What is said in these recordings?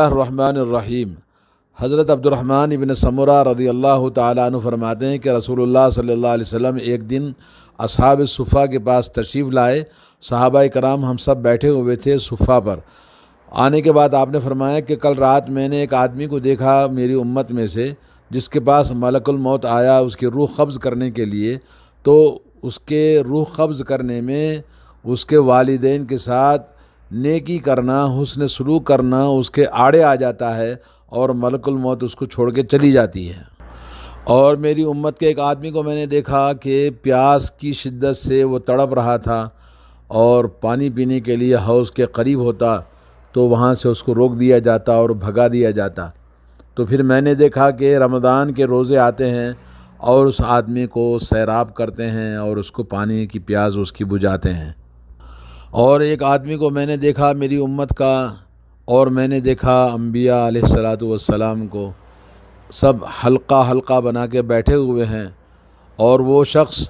الرحمن الرحیم۔ حضرت عبد الرحمن ابن سمرہ رضی اللہ تعالیٰ عنہ فرماتے ہیں کہ رسول اللہ صلی اللہ علیہ وسلم ایک دن اصحاب صفہ کے پاس تشریف لائے۔ صحابہ کرام ہم سب بیٹھے ہوئے تھے صفہ پر۔ آنے کے بعد آپ نے فرمایا کہ کل رات میں نے ایک آدمی کو دیکھا میری امت میں سے، جس کے پاس ملک الموت آیا اس کی روح قبض کرنے کے لیے، تو اس کے روح قبض کرنے میں اس کے والدین کے ساتھ نیکی کرنا، حسن سلوک کرنا اس کے آڑے آ جاتا ہے اور ملک الموت اس کو چھوڑ کے چلی جاتی ہے۔ اور میری امت کے ایک آدمی کو میں نے دیکھا کہ پیاس کی شدت سے وہ تڑپ رہا تھا اور پانی پینے کے لیے حوض کے قریب ہوتا تو وہاں سے اس کو روک دیا جاتا اور بھگا دیا جاتا۔ تو پھر میں نے دیکھا کہ رمضان کے روزے آتے ہیں اور اس آدمی کو سیراب کرتے ہیں اور اس کو پانی کی پیاس اس کی بجھاتے ہیں۔ اور ایک آدمی کو میں نے دیکھا میری امت کا، اور میں نے دیکھا انبیاء علیہ الصلاۃ والسلام کو سب حلقہ حلقہ بنا کے بیٹھے ہوئے ہیں، اور وہ شخص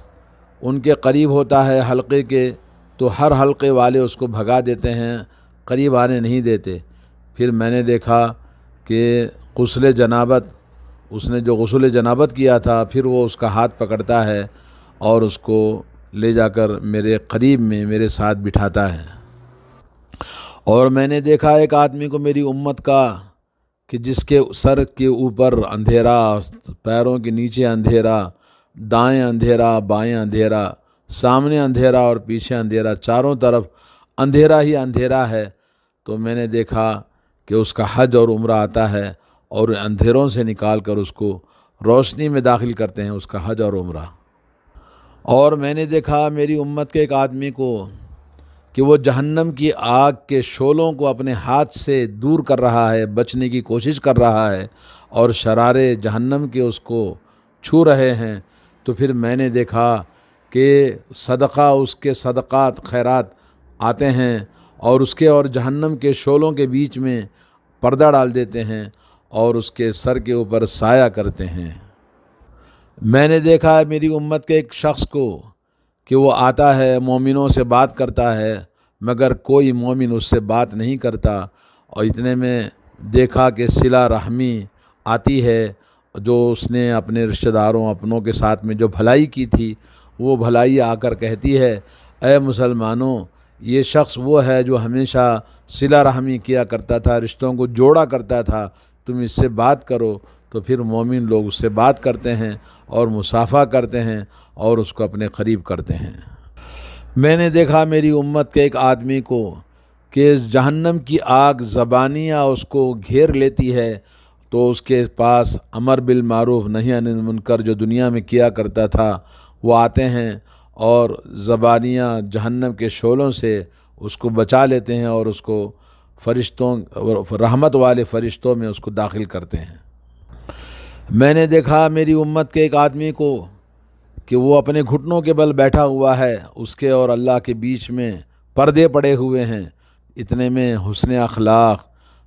ان کے قریب ہوتا ہے حلقے کے تو ہر حلقے والے اس کو بھگا دیتے ہیں، قریب آنے نہیں دیتے۔ پھر میں نے دیکھا کہ غسل جنابت، اس نے جو غسل جنابت کیا تھا، پھر وہ اس کا ہاتھ پکڑتا ہے اور اس کو لے جا کر میرے قریب میں میرے ساتھ بٹھاتا ہے۔ اور میں نے دیکھا ایک آدمی کو میری امت کا کہ جس کے سر کے اوپر اندھیرا، پیروں کے نیچے اندھیرا، دائیں اندھیرا، بائیں اندھیرا، سامنے اندھیرا اور پیچھے اندھیرا، چاروں طرف اندھیرا ہی اندھیرا ہے۔ تو میں نے دیکھا کہ اس کا حج اور عمرہ آتا ہے اور اندھیروں سے نکال کر اس کو روشنی میں داخل کرتے ہیں، اس کا حج اور عمرہ۔ اور میں نے دیکھا میری امت کے ایک آدمی کو کہ وہ جہنم کی آگ کے شعلوں کو اپنے ہاتھ سے دور کر رہا ہے، بچنے کی کوشش کر رہا ہے، اور شرارے جہنم کے اس کو چھو رہے ہیں۔ تو پھر میں نے دیکھا کہ صدقہ، اس کے صدقات خیرات آتے ہیں اور اس کے اور جہنم کے شعلوں کے بیچ میں پردہ ڈال دیتے ہیں اور اس کے سر کے اوپر سایہ کرتے ہیں۔ میں نے دیکھا میری امت کے ایک شخص کو کہ وہ آتا ہے، مومنوں سے بات کرتا ہے، مگر کوئی مومن اس سے بات نہیں کرتا۔ اور اتنے میں دیکھا کہ صلہ رحمی آتی ہے، جو اس نے اپنے رشتہ داروں اپنوں کے ساتھ میں جو بھلائی کی تھی، وہ بھلائی آ کر کہتی ہے، اے مسلمانوں، یہ شخص وہ ہے جو ہمیشہ صلہ رحمی کیا کرتا تھا، رشتوں کو جوڑا کرتا تھا، تم اس سے بات کرو۔ تو پھر مومن لوگ اس سے بات کرتے ہیں اور مصافحہ کرتے ہیں اور اس کو اپنے قریب کرتے ہیں۔ میں نے دیکھا میری امت کے ایک آدمی کو کہ جہنم کی آگ زبانیہ اس کو گھیر لیتی ہے، تو اس کے پاس امر بالمعروف نہی عن المنکر جو دنیا میں کیا کرتا تھا وہ آتے ہیں اور زبانیہ جہنم کے شعلوں سے اس کو بچا لیتے ہیں اور اس کو فرشتوں، رحمت والے فرشتوں میں اس کو داخل کرتے ہیں۔ میں نے دیکھا میری امت کے ایک آدمی کو کہ وہ اپنے گھٹنوں کے بل بیٹھا ہوا ہے، اس کے اور اللہ کے بیچ میں پردے پڑے ہوئے ہیں۔ اتنے میں حسن اخلاق،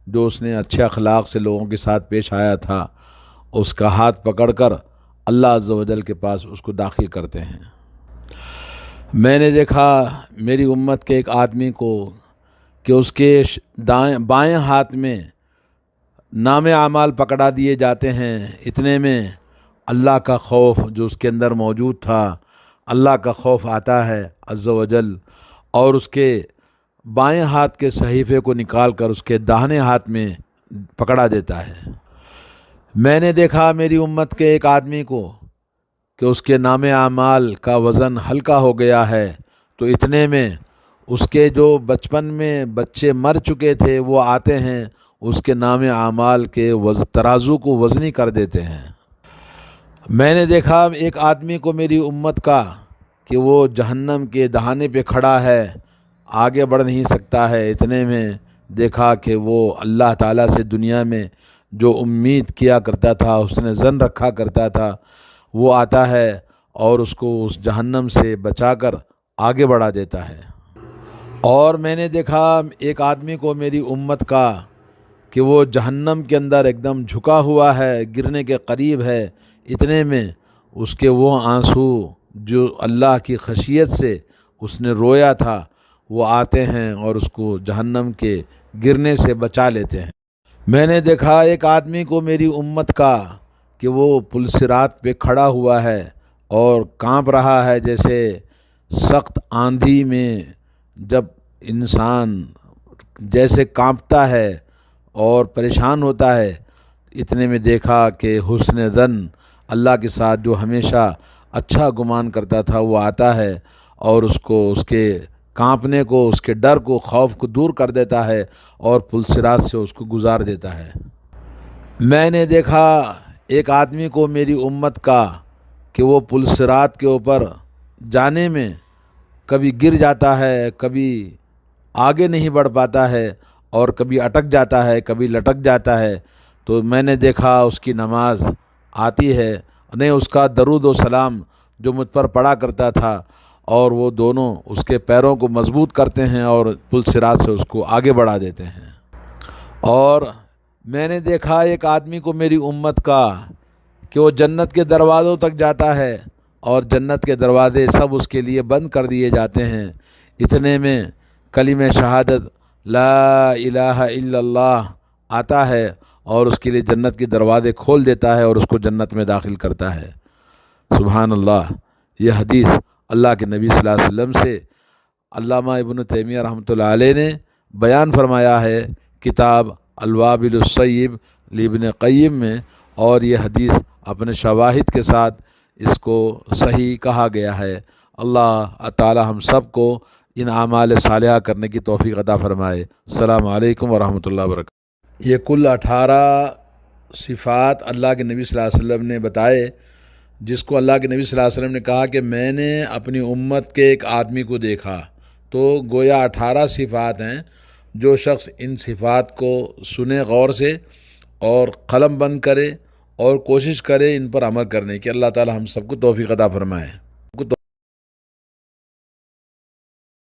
جو اس نے اچھے اخلاق سے لوگوں کے ساتھ پیش آیا تھا، اس کا ہاتھ پکڑ کر اللہ عز و جل کے پاس اس کو داخل کرتے ہیں۔ میں نے دیکھا میری امت کے ایک آدمی کو کہ اس کے بائیں ہاتھ میں نام اعمال پکڑا دیے جاتے ہیں۔ اتنے میں اللہ کا خوف جو اس کے اندر موجود تھا، اللہ کا خوف آتا ہے عز و جل، اور اس کے بائیں ہاتھ کے صحیفے کو نکال کر اس کے داہنے ہاتھ میں پکڑا دیتا ہے۔ میں نے دیکھا میری امت کے ایک آدمی کو کہ اس کے نام اعمال کا وزن ہلکا ہو گیا ہے، تو اتنے میں اس کے جو بچپن میں بچے مر چکے تھے وہ آتے ہیں، اس کے نام اعمال کے ترازو کو وزنی کر دیتے ہیں۔ میں نے دیکھا ایک آدمی کو میری امت کا کہ وہ جہنم کے دہانے پہ کھڑا ہے، آگے بڑھ نہیں سکتا ہے۔ اتنے میں دیکھا کہ وہ اللہ تعالیٰ سے دنیا میں جو امید کیا کرتا تھا، اس نے ظن رکھا کرتا تھا، وہ آتا ہے اور اس کو اس جہنم سے بچا کر آگے بڑھا دیتا ہے۔ اور میں نے دیکھا ایک آدمی کو میری امت کا کہ وہ جہنم کے اندر ایک دم جھکا ہوا ہے، گرنے کے قریب ہے۔ اتنے میں اس کے وہ آنسو جو اللہ کی خشیت سے اس نے رویا تھا وہ آتے ہیں اور اس کو جہنم کے گرنے سے بچا لیتے ہیں۔ میں نے دیکھا ایک آدمی کو میری امت کا کہ وہ پل صراط پہ کھڑا ہوا ہے اور کانپ رہا ہے، جیسے سخت آندھی میں جب انسان جیسے کانپتا ہے اور پریشان ہوتا ہے، اتنے میں دیکھا کہ حسن ظن اللہ کے ساتھ جو ہمیشہ اچھا گمان کرتا تھا وہ آتا ہے اور اس کو اس کے کانپنے کو، اس کے ڈر کو، خوف کو دور کر دیتا ہے اور پل صراط سے اس کو گزار دیتا ہے۔ میں نے دیکھا ایک آدمی کو میری امت کا کہ وہ پل صراط کے اوپر جانے میں کبھی گر جاتا ہے، کبھی آگے نہیں بڑھ پاتا ہے اور کبھی اٹک جاتا ہے، کبھی لٹک جاتا ہے۔ تو میں نے دیکھا اس کی نماز آتی ہے، نہیں اس کا درود و سلام جو مجھ پر پڑھا کرتا تھا، اور وہ دونوں اس کے پیروں کو مضبوط کرتے ہیں اور پل صراط سے اس کو آگے بڑھا دیتے ہیں۔ اور میں نے دیکھا ایک آدمی کو میری امت کا کہ وہ جنت کے دروازوں تک جاتا ہے اور جنت کے دروازے سب اس کے لیے بند کر دیے جاتے ہیں۔ اتنے میں کلمہ شہادت لا الہ الا اللہ آتا ہے اور اس کے لیے جنت کے دروازے کھول دیتا ہے اور اس کو جنت میں داخل کرتا ہے۔ سبحان اللہ۔ یہ حدیث اللہ کے نبی صلی اللہ علیہ وسلم سے علامہ ابن تیمیہ رحمۃ اللہ علیہ نے بیان فرمایا ہے کتاب الوابل الصیب لابن قیم میں، اور یہ حدیث اپنے شواہد کے ساتھ اس کو صحیح کہا گیا ہے۔ اللہ تعالی ہم سب کو ان اعمال صالحہ کرنے کی توفیق عطا فرمائے۔ السلام علیکم ورحمۃ اللہ وبرکاتہ۔ یہ کل 18 صفات اللہ کے نبی صلی اللہ علیہ وسلم نے بتائے، جس کو اللہ کے نبی صلی اللہ علیہ وسلم نے کہا کہ میں نے اپنی امت کے ایک آدمی کو دیکھا، تو گویا 18 صفات ہیں۔ جو شخص ان صفات کو سنے غور سے اور قلم بند کرے اور کوشش کرے ان پر عمل کرنے کی، اللہ تعالی ہم سب کو توفیق عطا فرمائے۔